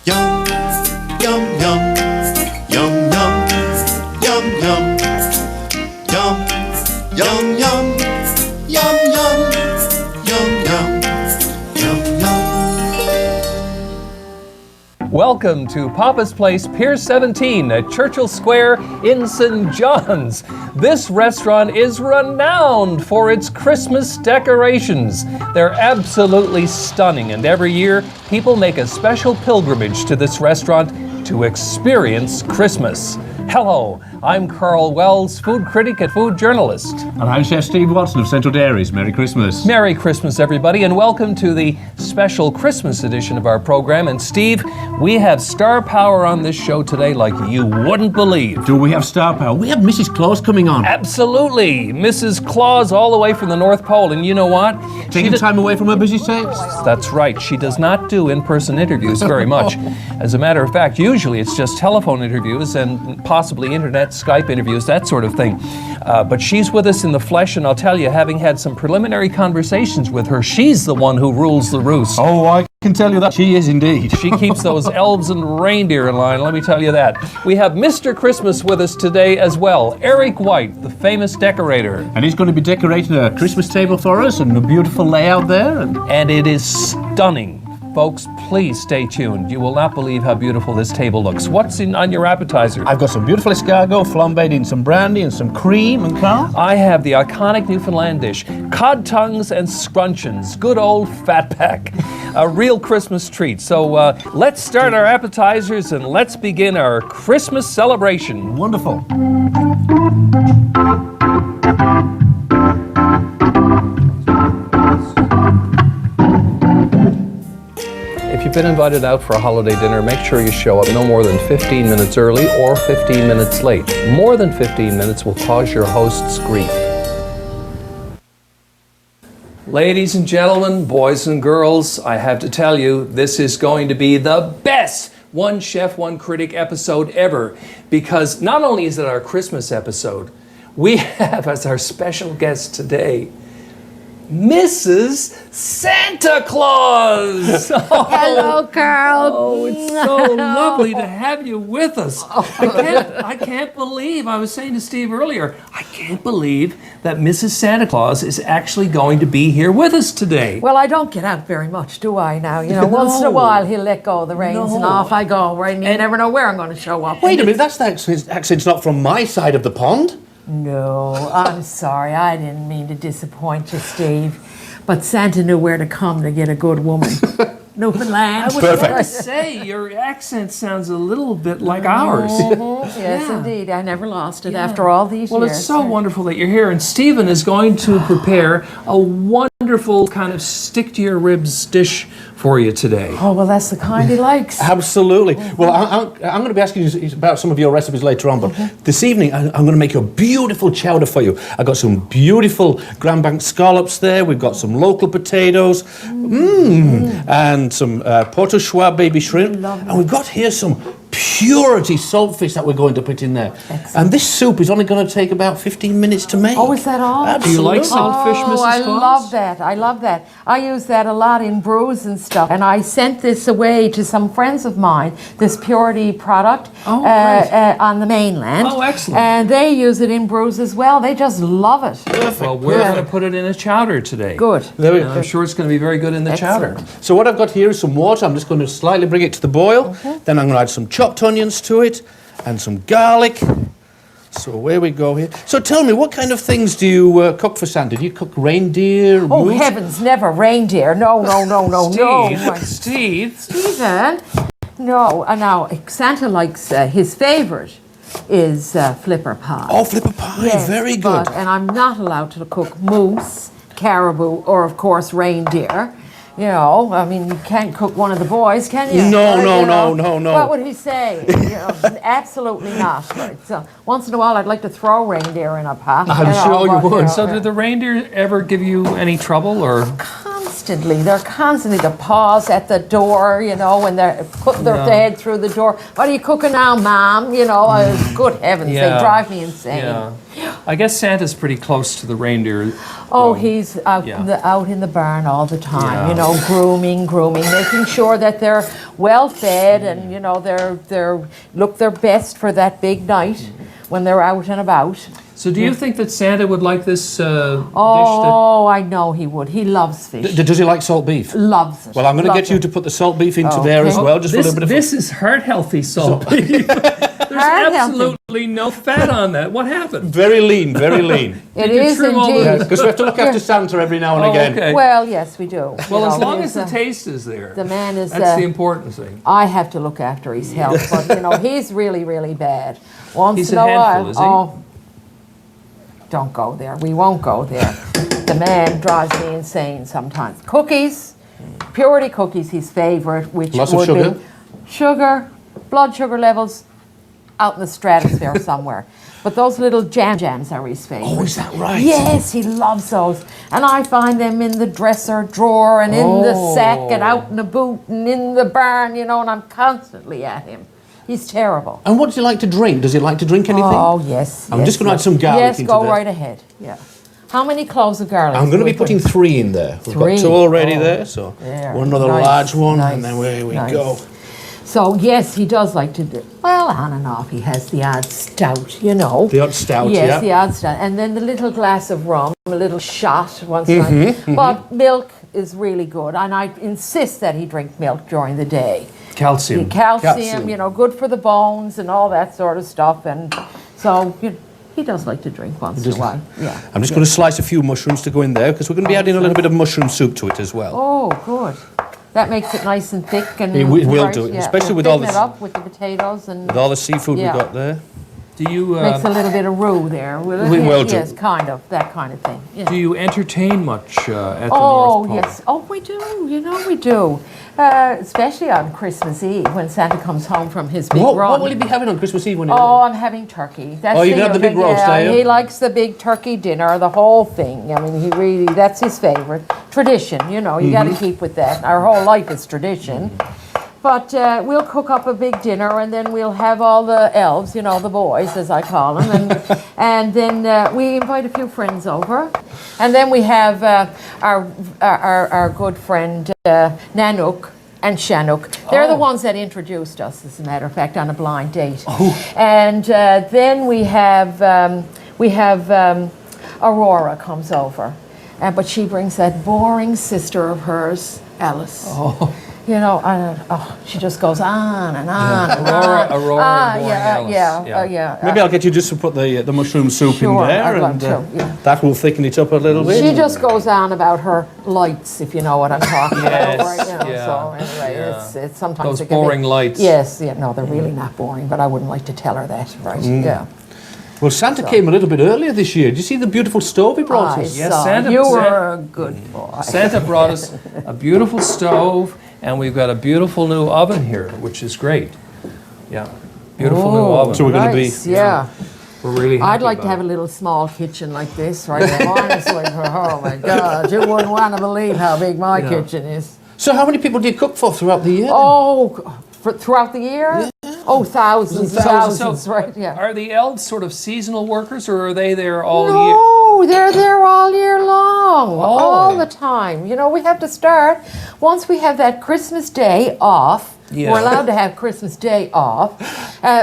Yum, yum, yum, yum, yum, yum, yum, yum, yum, yum, yum, yum, yum, yum, yum, yum. Welcome to Papa's Place, Pier 17 at Churchill Square in St. John's. This restaurant is renowned for its Christmas decorations. They're absolutely stunning, and every year people make a special pilgrimage to this restaurant to experience Christmas. Hello, I'm Karl Wells, food critic and food journalist. And I'm Chef Steve Watson of Central Dairies. Merry Christmas. Merry Christmas, everybody, and welcome to the special Christmas edition of our program. And Steve, we have star power on this show today like you wouldn't believe. Do we have star power? We have Mrs. Claus coming on. Absolutely. Mrs. Claus all the way from the North Pole. And you know what? Taking time away from her busy tapes. That's right. She does not do in-person interviews very much. As a matter of fact, usually it's just telephone interviews and possibly internet, Skype interviews, that sort of thing. But she's with us in the flesh, and I'll tell you, having had some preliminary conversations with her, she's the one who rules the roost. Oh, I can tell you that she is indeed. She keeps those elves and reindeer in line, let me tell you that. We have Mr. Christmas with us today as well, Eric White, the famous decorator. And he's going to be decorating a Christmas table for us and a beautiful layout there. And it is stunning. Folks, please stay tuned. You will not believe how beautiful this table looks. What's on your appetizer? I've got some beautiful escargot flambéed in some brandy and some cream and Carl. I have the iconic Newfoundland dish, cod tongues and scrunchions, good old fat pack, a real Christmas treat. So let's start our appetizers and let's begin our Christmas celebration. Wonderful. If you've been invited out for a holiday dinner, make sure you show up no more than 15 minutes early or 15 minutes late. More than 15 minutes will cause your host's grief. Ladies and gentlemen, boys and girls, I have to tell you, this is going to be the best One Chef One Critic episode ever, because not only is it our Christmas episode, we have as our special guest today, Mrs. Santa Claus! Oh, hello, Karl. Oh, it's so lovely to have you with us. I can't believe, I was saying to Steve earlier, I can't believe that Mrs. Santa Claus is actually going to be here with us today. Well, I don't get out very much, do I now? You know, once in a while he'll let go of the reins and off I go, right? And you never know where I'm going to show up. Wait a minute, that's the accent's not from my side of the pond. No, I'm sorry. I didn't mean to disappoint you, Steve. But Santa knew where to come to get a good woman. Newfoundland. I was going to say, your accent sounds a little bit like ours. Yes, indeed. I never lost it after all these years. Well, it's so wonderful that you're here. And Stephen is going to prepare a wonderful kind of stick-to-your-ribs dish for you today. Oh, well, that's the kind he likes. Absolutely. Well, I'm going to be asking you about some of your recipes later on, but this evening I'm going to make you a beautiful chowder for you. I've got some beautiful Grand Bank scallops there. We've got some local potatoes, and some Porto Schwa baby shrimp. Lovely. And we've got here some purity saltfish that we're going to put in there. Excellent. And this soup is only going to take about 15 minutes to make. Oh, is that all? Absolutely. Do you like saltfish, Mrs. I Claus? love that. I love that. I use that a lot in brews and stuff. And I sent this away to some friends of mine, this purity product on the mainland. Oh, excellent. And they use it in brews as well. They just love it. Perfect. Well, we're going to put it in a chowder today. Good. There we And I'm sure it's going to be very good in the chowder. Excellent. So what I've got here is some water. I'm just going to slightly bring it to the boil. Then I'm going to add some chopped onions to it and some garlic. So away we go here. So tell me, what kind of things do you cook for Santa? Do you cook reindeer? Oh, moose? heavens, never reindeer. No. Steve. Stephen, no. Now, Santa likes his favourite is flipper pie. Oh, flipper pie. Yes, Very good. And I'm not allowed to cook moose, caribou, or of course reindeer. You know, I mean, you can't cook one of the boys, can you? No. What would he say? You know, absolutely not. Right. So once in a while, I'd like to throw reindeer in a pot. I'm sure you would. So did the reindeer ever give you any trouble, or? constantly, the paws at the door, you know, when they're putting their head through the door. What are you cooking now, Mom? You know, good heavens, they drive me insane. Yeah. I guess Santa's pretty close to the reindeer. Oh, he's out, out in the barn all the time, you know, grooming, making sure that they're well fed and, you know, they're look their best for that big night when they're out and about. So do you think that Santa would like this dish? Oh, I know he would. He loves fish. Does he like salt beef? Loves it. Well, I'm going to get you to put the salt beef into there as well, just for a little bit of... This is heart-healthy salt beef. There's absolutely no fat on that. What happened? Very lean, very lean. It is indeed. Because we have to look after Santa every now and again. Okay. Well, yes, we do. Well, as long as the taste is there. The man is... That's the important thing. I have to look after his health, but, you know, he's really, really bad. He's a handful, is he? Oh, don't go there. We won't go there. The man drives me insane sometimes. Cookies, purity cookies, his favorite, which Lots would of sugar? be sugar, blood sugar levels out in the stratosphere somewhere. But those little jams are his favorite. Oh, is that right? Yes, he loves those. And I find them in the dresser drawer and in the sack and out in the boot and in the barn, you know, and I'm constantly at him. He's terrible. And what does he like to drink? Does he like to drink anything? Oh, yes. I'm just going to add some garlic into Yes, go there. right ahead. Yeah. How many cloves of garlic? I'm going to be putting 3 in there. We've got 2 already there, so one another large one, and then away we go. So, yes, he does like to do, well, on and off, he has the odd stout, you know. The odd stout, yes, the odd stout. And then the little glass of rum, a little shot once in a while. But milk is really good, and I insist that he drink milk during the day. Calcium. Calcium, you know, good for the bones and all that sort of stuff. And so he does like to drink once in a while. Yeah. I'm just going to slice a few mushrooms to go in there, because we're going to be adding a little bit of mushroom soup to it as well. Oh, good. That makes it nice and thick and It will do it, especially with all it up with the potatoes and with all the seafood we got there. Do you makes a little bit of roux there. We will do. Yes, kind of that kind of thing. Yeah. Do you entertain much at the North Oh Pole? yes, oh we do. You know we do. Especially on Christmas Eve when Santa comes home from his big run. What will he be having on Christmas Eve when he... Oh, I'm having turkey. That's you have the big roast, are you? He likes the big turkey dinner, the whole thing. I mean, that's his favorite. Tradition, you know, you got to keep with that. Our whole life is tradition. But we'll cook up a big dinner, and then we'll have all the elves, you know, the boys, as I call them, and then we invite a few friends over, and then we have our good friend Nanook and Shannook. They're the ones that introduced us, as a matter of fact, on a blind date. And then we have Aurora comes over, but she brings that boring sister of hers, Alice. You know, she just goes on and on. Aurora, Maybe I'll get you just to put the mushroom soup in there, I'd love and to, that will thicken it up a little bit. She just goes on about her lights, if you know what I'm talking about. Right? You know, so anyway, it's sometimes those boring lights. Yes, no, they're really not boring, but I wouldn't like to tell her that, right? Yeah. Well, Santa came a little bit earlier this year. Did you see the beautiful stove he brought us? Yes, Santa. You were a good boy. Santa brought us a beautiful stove. And we've got a beautiful new oven here, which is great. Yeah, beautiful new oven. So we're going to be... Yeah. We're really happy I'd like to have a little small kitchen like this, right? Honestly, oh my God, you wouldn't want to believe how big my kitchen is. So how many people do you cook for throughout the year? Oh, throughout the year? Oh, thousands, right? Yeah. Are the elves sort of seasonal workers, or are they there all year? No, they're there all year long, all the time. You know, we have to start, once we have that Christmas Day off, we're allowed to have Christmas Day off,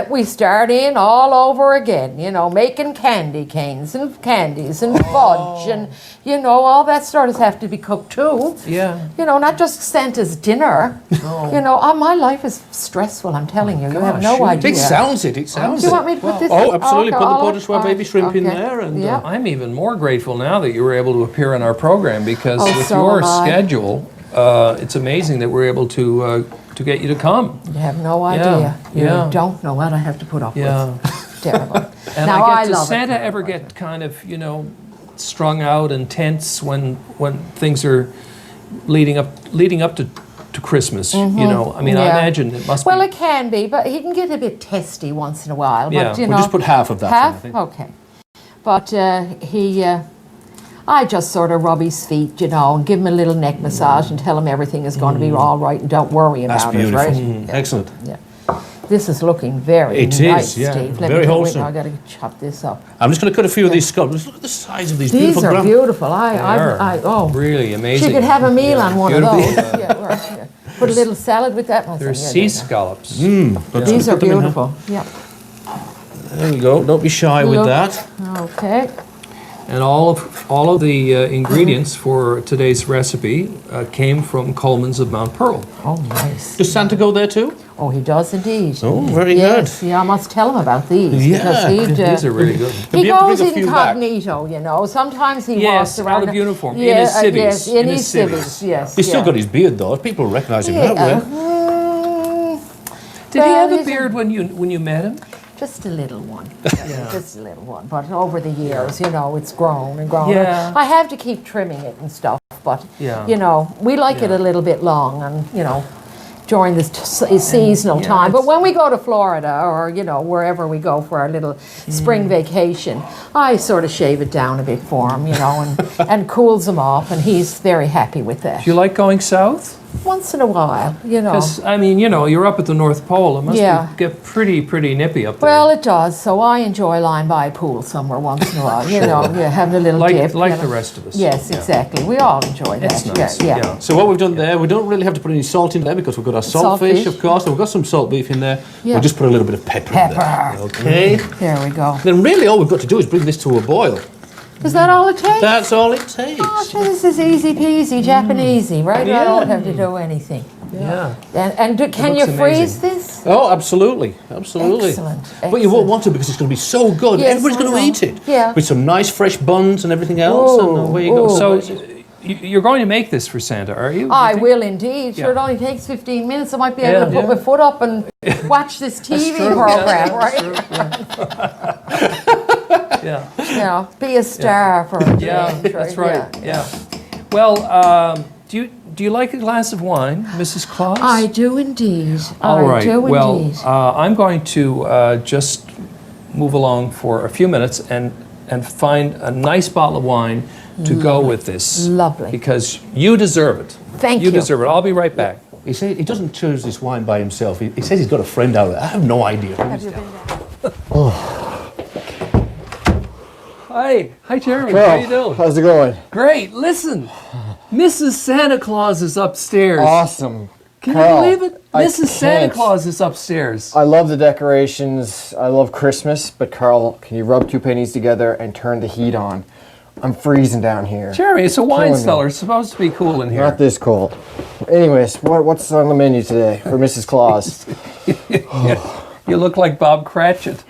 we start in all over again, you know, making candy canes and candies and fudge and, you know, all that sort of have to be cooked too. Yeah. You know, not just Santa's dinner. You know, my life is stressful, I'm telling you. You have no idea. It sounds it. Do you want me to put this Oh, absolutely. Okay, Put the olive? Porter baby shrimp in there. And I'm even more grateful now that you were able to appear in our program, because with so your am I. schedule, it's amazing that we're able to get you to come. You have no idea. You don't know what I have to put up with. It's terrible. And now, I does love Santa it. ever get kind of, you know, strung out and tense when things are leading up to Christmas? You know, I mean, I imagine it must be. Well, it can be, but he can get a bit testy once in a while. Yeah. But, you We'll know, just put half of that. half? In, I think. Okay. But I just sort of rub his feet, and give him a little neck massage and tell him everything is going to be all right and don't worry That's about beautiful. it, right? Excellent. Yeah. This is looking very It nice, is, yeah. Steve. Very wholesome. I got to chop this up. I'm just going to cut a few of these scallops. Look at the size of these These beautiful are beautiful. Oh, Really amazing. she could have a meal on one Beautiful. of those. Yeah, right, yeah. Put a little salad with that. They're sea scallops. These are beautiful. Yeah. There we go. Don't be shy with Look. that. Okay. And all of the ingredients for today's recipe came from Coleman's of Mount Pearl. Oh, nice. Does Santa go there too? Oh, he does indeed. Oh, very yes, yeah, I must tell him about these. Yeah. Because These are really good. he be able to goes bring a few back. incognito, Sometimes he Yes, walks around. out of uniform, in Yeah, his civvies. yes, in his civvies. civvies, yes. He's still yeah. got his beard though. People recognise him that way. Did he Well, have a he's a- beard when you met him? Just a little one. Just a little one. But over the years, it's grown and grown. Yeah. I have to keep trimming it and stuff, but, Yeah. we like it a little bit long and, during this seasonal yeah, time. But it's- when we go to Florida or, wherever we go for our little spring vacation, I sort of shave it down a bit for him, and cools him off, and he's very happy with that. Do you like going south? Once in a while, Because, you're up at the North Pole. It must Yeah. get pretty nippy up there. Well, it does. So I enjoy lying by a pool somewhere once in a while. Having a little dip. like the rest of us. Yes, Yeah. exactly. We all enjoy that. It's nice. Yeah. Yeah. So what we've done there, we don't really have to put any salt in there because we've got our saltfish, Saltfish. of course, and we've got some salt beef in there. Yeah. We'll just put a little bit of pepper in there. Pepper. Okay. There we go. Then really all we've got to do is bring this to a boil. Is that all it takes? That's all it takes. Oh, sure, this is easy peasy, Japanesey, right? I don't have to do anything. Yeah. Can you looks freeze amazing. this? Oh, absolutely, absolutely. Excellent, But you won't want to because it's going to be so good. Yes, Everybody's I going to know. eat it. Yeah. With some nice fresh buns and everything else. And Ooh, away you go. ooh. So you're going to make this for Santa, are you? I will indeed. Sure, Yeah. it only takes 15 minutes. I might be able to Yeah. put my foot up and watch this TV true. program, Yeah, right? Yeah. Be a star for a Yeah, change, that's right. Yeah. Yeah. Well, do you like a glass of wine, Mrs. Claus? I do indeed. All right. I do Well, indeed. I'm going to just move along for a few minutes and find a nice bottle of wine to go with this. Lovely. Because you deserve it. Thank you. You deserve it. I'll be right back. He said he doesn't choose this wine by himself. He says he's got a friend out there. I have no idea. Have you been down? Hi, Jeremy. How you doing? How's it going? Great. Listen, Mrs. Santa Claus is upstairs. Awesome. Can Carl, you believe it? I Mrs. Santa can't. Claus is upstairs. I love the decorations. I love Christmas, but Carl, can you rub two pennies together and turn the heat on? I'm freezing down here. Jeremy, it's a wine Killing me. cellar. It's supposed to be cool in here. Not this cold. Anyways, what's on the menu today for Mrs. Claus? You look like Bob Cratchit.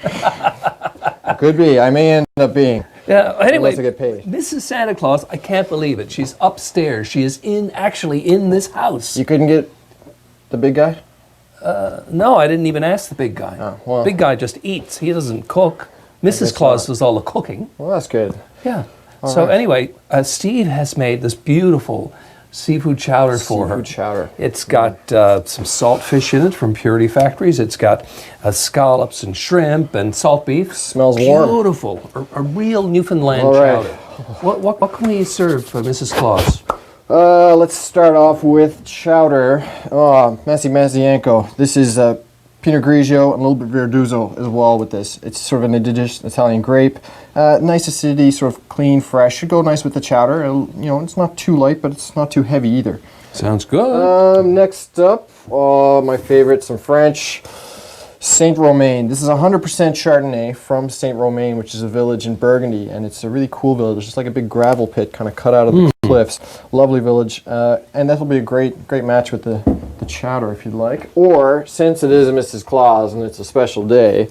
Could be. I may end up being. Yeah. Anyway, Unless I get paid. Mrs. Santa Claus, I can't believe it. She's upstairs. She is actually in this house. You couldn't get the big guy? No, I didn't even ask the big guy. Oh, well. Big guy just eats. He doesn't cook. Mrs. guess Claus not. does all the cooking. Well, that's good. Yeah. So right. anyway, Steve has made this beautiful seafood chowder for her. Seafood chowder. It's got some salt fish in it from Purity Factories. It's got scallops and shrimp and salt beef. Smells warm. Beautiful. A real Newfoundland All right. chowder. What can we serve for Mrs. Claus? Let's start off with chowder. Mazzianco. This is Pinot Grigio and a little bit of Verduzzo as well with this. It's sort of an indigenous Italian grape. Nice acidity, sort of clean, fresh. Should go nice with the chowder. It's not too light, but it's not too heavy either. Sounds good. Next up, my favorite, some French. Saint Romain. This is 100% Chardonnay from Saint Romain, which is a village in Burgundy, and it's a really cool village. It's just like a big gravel pit kind of cut out of the cliffs. Lovely village, and that'll be a great match with the chowder if you'd like. Or, since it is a Mrs. Claus and it's a special day,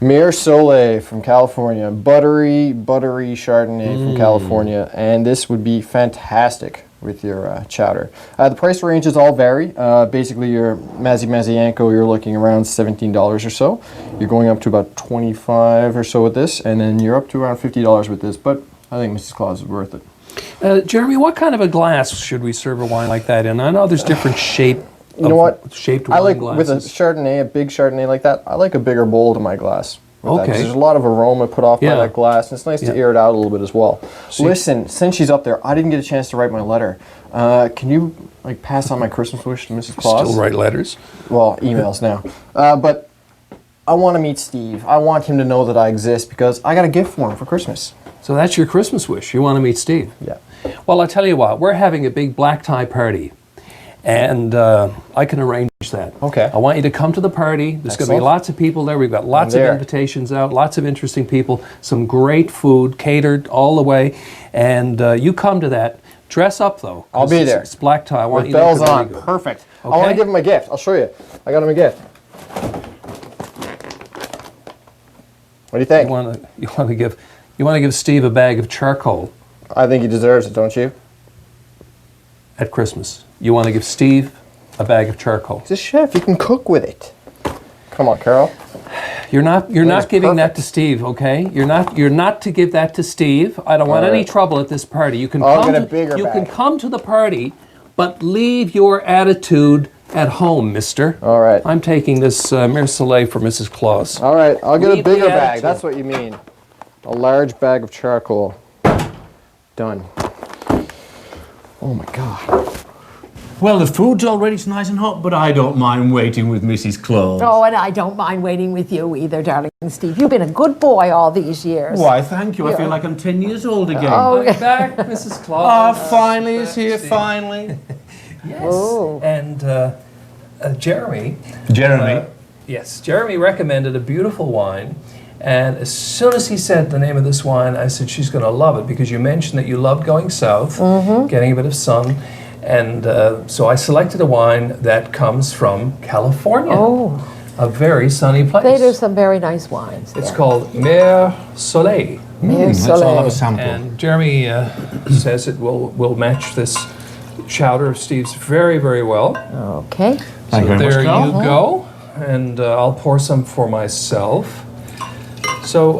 Mir Soleil from California. Buttery Chardonnay from California, and this would be fantastic with your chowder. The price ranges all vary. Basically, your Mazzianco, you're looking around $17 or so. You're going up to about $25 or so with this, and then you're up to around $50 with this, but I think Mrs. Claus is worth it. Jeremy, what kind of a glass should we serve a wine like that in? I know there's different shaped You know what? Shaped I wine like with a glasses. Chardonnay, a big Chardonnay like that, I like a bigger bowl to my glass. with that, 'cause Okay. there's a lot of aroma put off by Yeah. that glass, and it's nice to air it out a little bit as well. Listen, since she's up there, I didn't get a chance to write my letter. Can you like pass on my Christmas wish to Mrs. Claus? Still write letters. Well, emails now. But I want to meet Steve. I want him to know that I exist because I got a gift for him for Christmas. So that's your Christmas wish. You want to meet Steve. Yeah. Well, I'll tell you what. We're having a big black tie party, and I can arrange that. Okay. I want you to come to the party. There's going to be Excellent. lots of people there. We've got lots of there. invitations out, lots of interesting people, some great food catered all the way, and you come to that. Dress up though. I'll 'cause be it's- there. It's black tie. I want With you to bells look on. really good. Perfect. I want Okay. to give him a gift. I'll show you. I got him a gift. What do you think? You want to give Steve a bag of charcoal I think he deserves it, don't you? at Christmas. You want to give Steve a bag of charcoal. He's a chef. He can cook with it. Come on, Carol. You're not is giving that perfect. to Steve, okay? You're not to give that to Steve. I don't want All any right. trouble at this party. You can I'll come get a to, bigger you can bag. come to the party, but leave your attitude at home, mister. All right. I'm taking this Mire for Mrs. Claus. All right, I'll get Leave a bigger the bag. attitude. That's what you mean. A large bag of charcoal. Done. Oh my God. Well, the food's already nice and hot, but I don't mind waiting with Mrs. Claus. Oh, and I don't mind waiting with you either, darling Steve. You've been a good boy all these years. Why, thank you. I feel like I'm 10 years old again. Oh, I'm back, Mrs. Ah, Claus. finally, it's here, finally. Yes. Oh. And Jeremy. Jeremy. Yes, Jeremy recommended a beautiful wine. And as soon as he said the name of this wine, I said, she's going to love it because you mentioned that you loved going south, getting a bit of sun. And so I selected a wine that comes from California, a very sunny place. They do some very nice wines. It's there. called Mer Soleil. Mer Let's all have Soleil. a sample. And Jeremy says it will match this chowder of Steve's very, very well. Okay. Thank you very much, There Carl. you go. And I'll pour some for myself. So,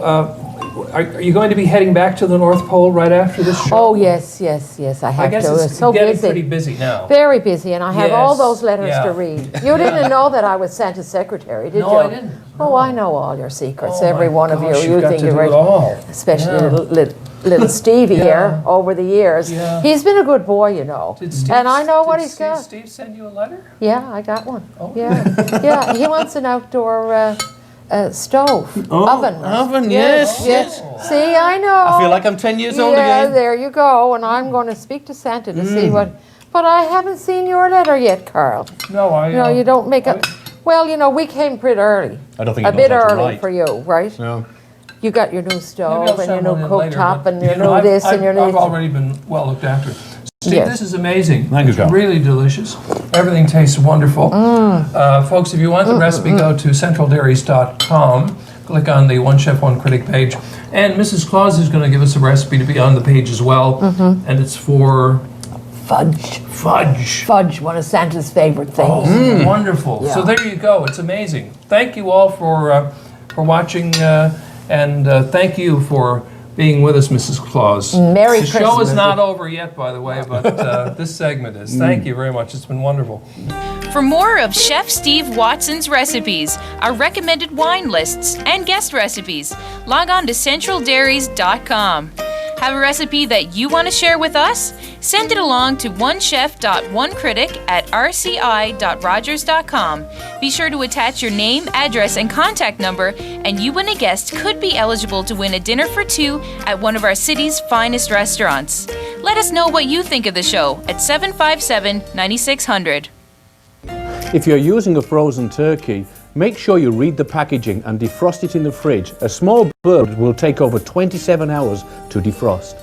are you going to be heading back to the North Pole right after this show? Oh, yes, yes, yes. I have I guess to. it's so getting busy. pretty busy now. Very busy, and I have all Yes, those letters yeah. to read. You didn't know that I was Santa's secretary, did No, you? I didn't. Oh, I know all your secrets, Oh every my one of gosh, you. you've got think to you're do it right. all. Especially Yeah. little Stevie here over the years. Yeah. He's been a good boy, you know. Did Steve, and I know what did he's got. Steve send you a letter? Yeah, I got one. Oh. Yeah, yeah. He wants an outdoor stove, Oh, oven. oven, yes, yes. See, I know. I feel like I'm 10 years old Yeah, again. there you go. And I'm going to speak to Santa to see what. But I haven't seen your letter yet, Carl. No, I. No, you don't make a. Well, you know, we came pretty early. I don't think A he bit knows how to early write. for you, right? No. You got your new Maybe stove I'll and your send new one in later, cooktop but, and your you know, new I've- this and your I've new. already been well looked after. Steve, Yes. this is amazing. Thank you, Carl. Really delicious. Everything tastes wonderful. Folks, if you want the recipe, go to centraldairies.com. Click on the One Chef One Critic page. And Mrs. Claus is going to give us a recipe to be on the page as well. And it's for Fudge. fudge. Fudge, one of Santa's favorite things. Oh, wonderful. Yeah. So there you go. It's amazing. Thank you all for watching, and thank you for being with us, Mrs. Claus. Merry The show is Christmas. not over yet, by the way, but this segment is. Thank you very much. It's been wonderful. For more of Chef Steve Watson's recipes, our recommended wine lists, and guest recipes, log on to centraldairies.com. Have a recipe that you want to share with us? Send it along to onechef.onecritic@rci.rogers.com. Be sure to attach your name, address, and contact number, and you and a guest could be eligible to win a dinner for two at one of our city's finest restaurants. Let us know what you think of the show at 757-9600. If you're using a frozen turkey, make sure you read the packaging and defrost it in the fridge. A small bird will take over 27 hours to defrost.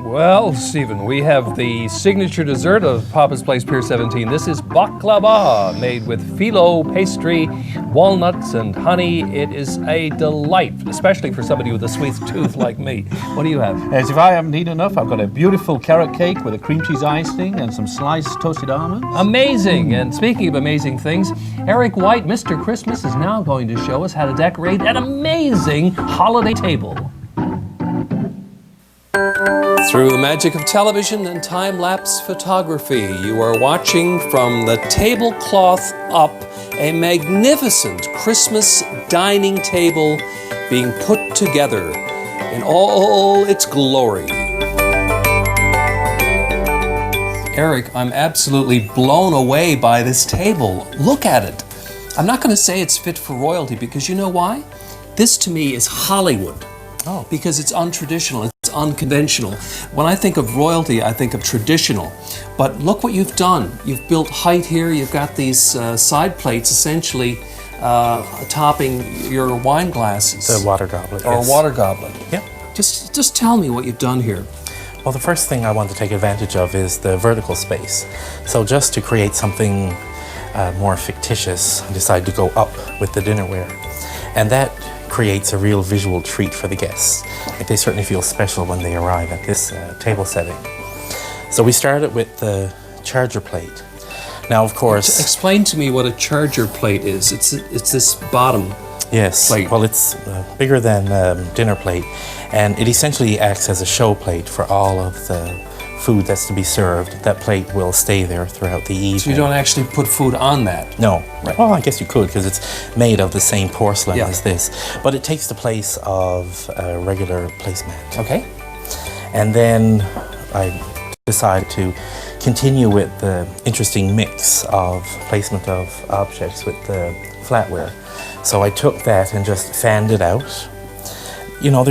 Well, Stephen, we have the signature dessert of Papa's Place Pier 17. This is baklava, made with phyllo pastry, walnuts, and honey. It is a delight, especially for somebody with a sweet tooth like me. What do you have? As if I haven't eaten enough, I've got a beautiful carrot cake with a cream cheese icing and some sliced toasted almonds. Amazing! And speaking of amazing things, Eric White, Mr. Christmas, is now going to show us how to decorate an amazing holiday table. Through the magic of television and time-lapse photography, you are watching from the tablecloth up a magnificent Christmas dining table being put together in all its glory. Eric, I'm absolutely blown away by this table. Look at it. I'm not going to say it's fit for royalty because you know why? This to me is Hollywood. Oh. Because it's untraditional, it's unconventional. When I think of royalty, I think of traditional. But look what you've done. You've built height here, you've got these side plates essentially topping your wine glasses. The water goblet. Or yes. a water goblet. Yep. Just tell me what you've done here. Well, the first thing I want to take advantage of is the vertical space. So just to create something more fictitious, I decided to go up with the dinnerware. And that creates a real visual treat for the guests. Like they certainly feel special when they arrive at this table setting. So we started with the charger plate. Now, of course... Explain to me what a charger plate is. It's this bottom Yes, plate. Well, it's bigger than dinner plate, and it essentially acts as a show plate for all of the food that's to be served. That plate will stay there throughout the evening. So you don't actually put food on that? No. Right. Well, I guess you could because it's made of the same porcelain Yeah. as this, but it takes the place of a regular placemat. Okay. And then I decided to continue with the interesting mix of placement of objects with the flatware. So I took that and just fanned it out. You know,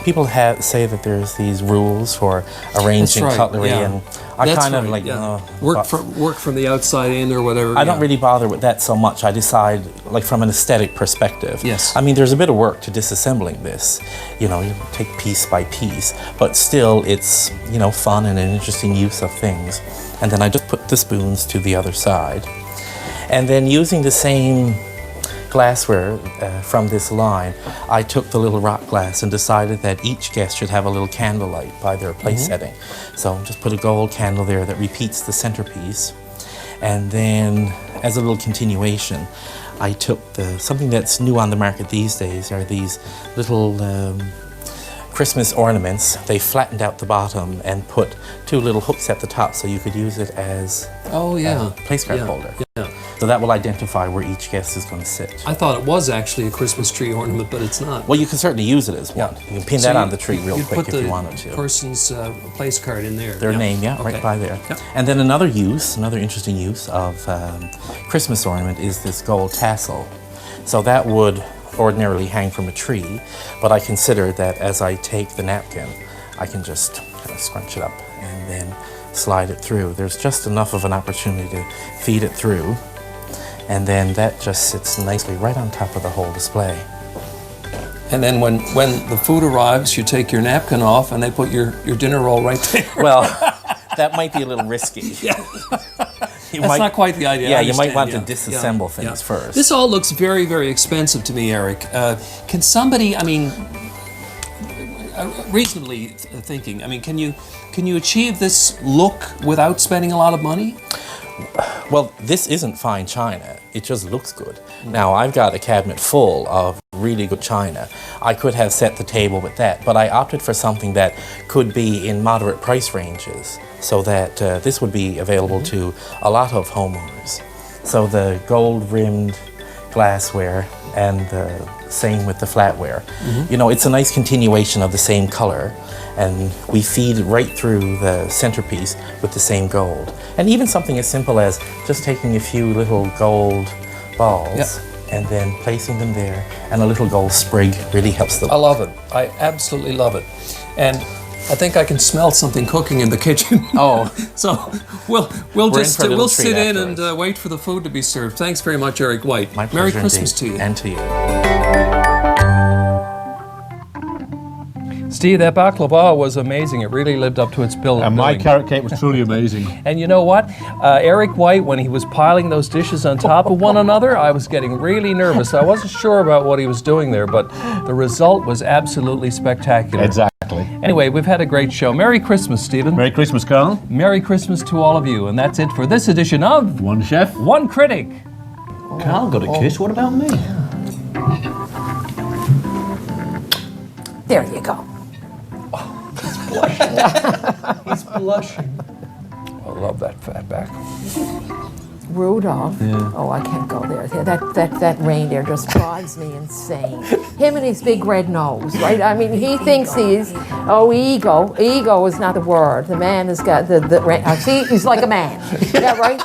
people say that there's these rules for arranging right, cutlery, yeah. and I That's kind of right, like, yeah. you know, work from the outside in or whatever. I don't really bother with that so much. I decide, like from an aesthetic perspective. Yes. I mean, there's a bit of work to disassembling this. You know, you take piece by piece, but still it's, you know, fun and an interesting use of things. And then I just put the spoons to the other side. And then using the same glassware from this line, I took the little rock glass and decided that each guest should have a little candlelight by their place setting. So just put a gold candle there that repeats the centerpiece. And then as a little continuation, I took something that's new on the market these days are these little Christmas ornaments. They flattened out the bottom and put two little hooks at the top so you could use it as a place card holder. Yeah. So that will identify where each guest is going to sit. I thought it was actually a Christmas tree ornament, but it's not. Well, you can certainly use it as one. You can pin that on the tree real you'd quick put if the you wanted to. person's place card in there. Their name, Okay. right by there. Yep. And then another interesting use of Christmas ornament is this gold tassel. So that would ordinarily hang from a tree, but I consider that as I take the napkin, I can just kind of scrunch it up and then slide it through. There's just enough of an opportunity to feed it through, and then that just sits nicely right on top of the whole display. And then when the food arrives, you take your napkin off and they put your dinner roll right there. Well, that might be a little risky. Yeah. That's not quite the idea. Yeah, I you might understand, want to disassemble things first. This all looks very, very expensive to me, Eric. Can somebody, I mean, reasonably thinking, I mean, can you achieve this look without spending a lot of money? Well, this isn't fine china. It just looks good. Now, I've got a cabinet full of really good china. I could have set the table with that, but I opted for something that could be in moderate price ranges so that this would be available to a lot of homeowners. So the gold-rimmed glassware and the same with the flatware. You know, it's a nice continuation of the same color, and we feed right through the centerpiece with the same gold. And even something as simple as just taking a few little gold balls and then placing them there, and a little gold sprig really helps them. I love it. I absolutely love it. And I think I can smell something cooking in the kitchen. Oh. So we'll sit in and wait for the food to be served. Thanks very much, Eric White. My pleasure. Merry Christmas indeed. to you. And to you. Steve, that baklava was amazing. It really lived up to its bill. And my carrot cake was truly amazing. And you know what? Eric White, when he was piling those dishes on top of one another, I was getting really nervous. I wasn't sure about what he was doing there, but the result was absolutely spectacular. Exactly. Anyway, we've had a great show. Merry Christmas, Stephen. Merry Christmas, Carl. Merry Christmas to all of you. And that's it for this edition of One Chef. One Critic. Carl got a kiss. What about me? There you go. He's blushing. I love that fatback. Rudolph. Oh, I can't go there. That reindeer just drives me insane. Him and his big red nose, right? I mean, he thinks he's ego. Ego is not the word. The man has got see, he's like a man. Yeah, right.